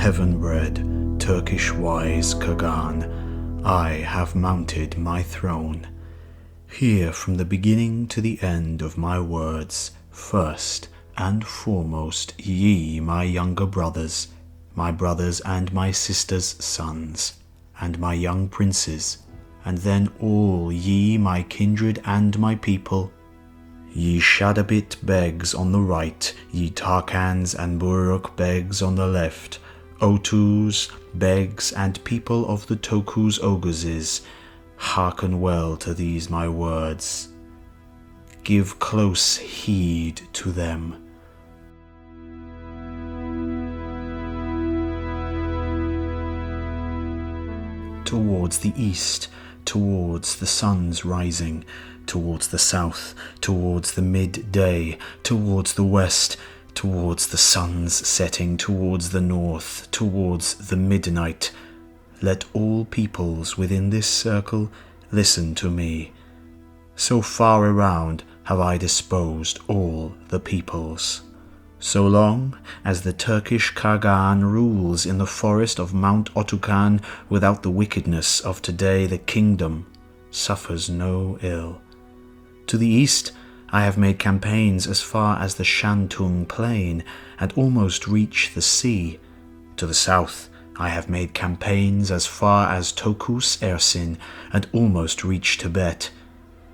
heaven-bred, Turkish-wise Qaghan, I have mounted my throne. Hear from the beginning to the end of my words, first and foremost, ye, my younger brothers and my sisters' sons, and my young princes, and then all ye, my kindred and my people, ye Shadabit begs on the right, ye Tarkans and Buruk begs on the left, Otus, begs, and people of the Tokus Oguzes, hearken well to these my words. Give close heed to them. Towards the east, towards the sun's rising, towards the south, towards the midday, towards the west, towards the sun's setting, towards the north, towards the midnight. Let all peoples within this circle listen to me. So far around have I disposed all the peoples. So long as the Turkish Qaghan rules in the forest of Mount Otukan without the wickedness of today, the kingdom suffers no ill. To the east I have made campaigns as far as the Shantung plain and almost reach the sea. To the south I have made campaigns as far as Tokus Ersin and almost reach Tibet.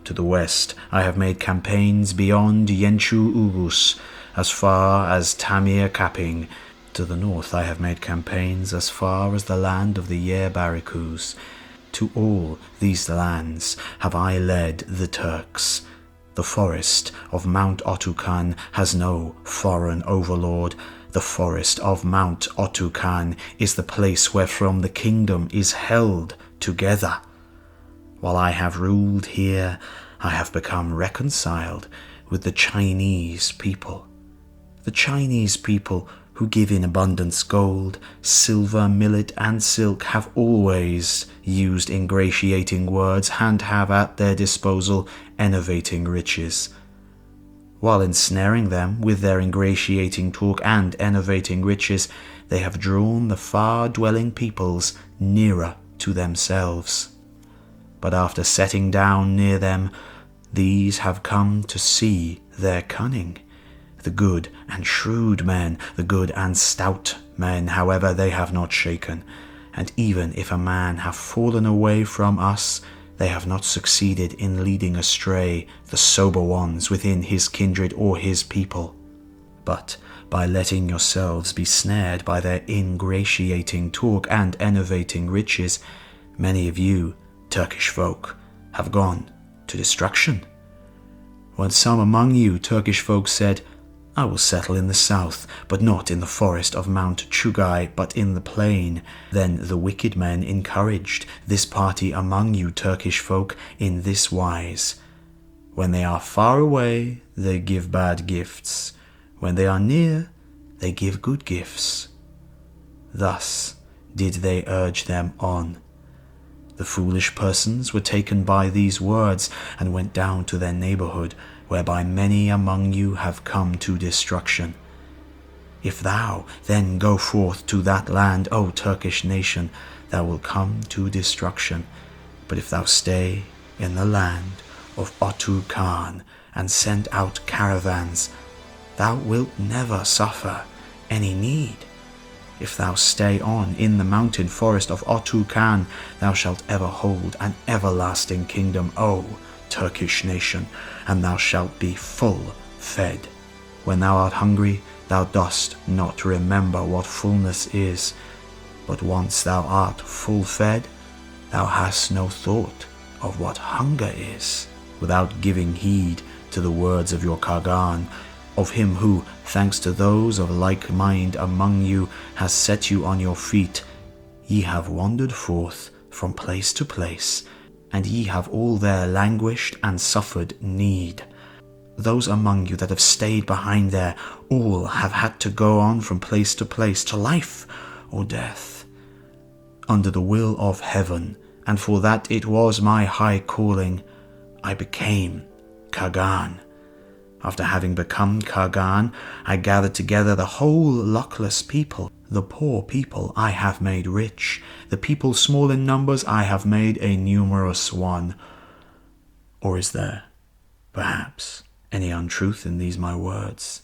To the west I have made campaigns beyond Yenchu Ugus, as far as Tamir Kaping. To the north I have made campaigns as far as the land of the Yerbarikus. To all these lands have I led the Turks. The forest of Mount Otukan has no foreign overlord. The forest of Mount Otukan is the place wherefrom the kingdom is held together. While I have ruled here, I have become reconciled with the Chinese people. The Chinese people who give in abundance gold, silver, millet, and silk have always used ingratiating words and have at their disposal enervating riches. While ensnaring them with their ingratiating talk and enervating riches, they have drawn the far-dwelling peoples nearer to themselves. But after setting down near them, these have come to see their cunning. The good and shrewd men, the good and stout men, however, they have not shaken, and even if a man have fallen away from us, they have not succeeded in leading astray the sober ones within his kindred or his people. But by letting yourselves be snared by their ingratiating talk and enervating riches, many of you, Turkish folk, have gone to destruction. When some among you Turkish folk said, I will settle in the south, but not in the forest of Mount Chugai, but in the plain, then the wicked men encouraged this party among you Turkish folk in this wise. When they are far away, they give bad gifts. When they are near, they give good gifts. Thus did they urge them on. The foolish persons were taken by these words and went down to their neighborhood, whereby many among you have come to destruction. If thou then go forth to that land, O Turkish nation, thou wilt come to destruction. But if thou stay in the land of Otukan and send out caravans, thou wilt never suffer any need. If thou stay on in the mountain forest of Otukan, thou shalt ever hold an everlasting kingdom, O Turkish nation, and thou shalt be full fed. When thou art hungry, thou dost not remember what fullness is, but once thou art full fed, thou hast no thought of what hunger is. Without giving heed to the words of your Qaghan, of him who, thanks to those of like mind among you, has set you on your feet, ye have wandered forth from place to place, and ye have all there languished and suffered need. Those among you that have stayed behind there, all have had to go on from place to life or death, under the will of heaven, and for that it was my high calling, I became Qaghan. After having become Qaghan, I gathered together the whole luckless people, The poor people I have made rich, the people small in numbers I have made a numerous one. Or is there, perhaps, any untruth in these my words?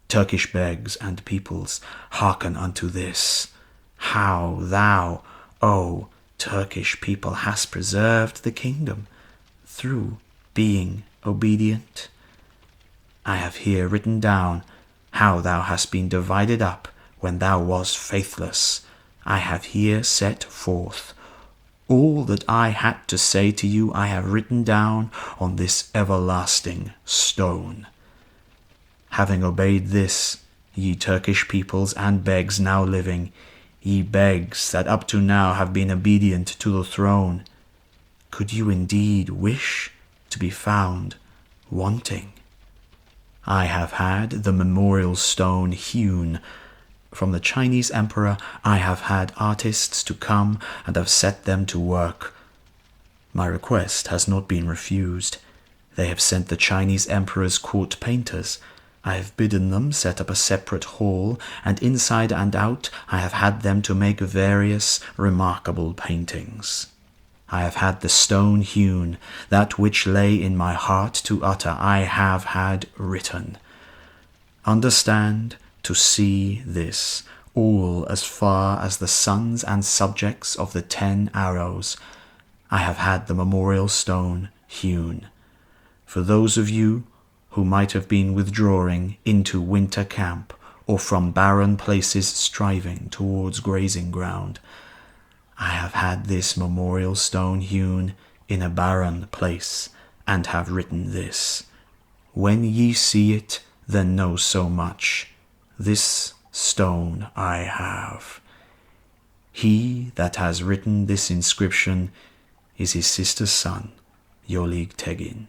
Turkish begs and peoples, hearken unto this. How thou, O Turkish people, hast preserved the kingdom through being obedient. I have here written down how thou hast been divided up when thou wast faithless. I have here set forth all that I had to say to you. I have written down on this everlasting stone. Having obeyed this, ye Turkish peoples and begs now living, ye begs that up to now have been obedient to the throne, could you indeed wish to be found wanting? I have had the memorial stone hewn. From the Chinese emperor I have had artists to come and have set them to work. My request has not been refused. They have sent the Chinese emperor's court painters. I have bidden them set up a separate hall, and inside and out I have had them to make various remarkable paintings. I have had the stone hewn, that which lay in my heart to utter I have had written. Understand, to see this, all as far as the sons and subjects of the 10 arrows, I have had the memorial stone hewn. For those of you who might have been withdrawing into winter camp, or from barren places striving towards grazing ground, I have had this memorial stone hewn in a barren place, and have written this. When ye see it, then know so much. This stone I have. He that has written this inscription is his sister's son, Yolig Tegin.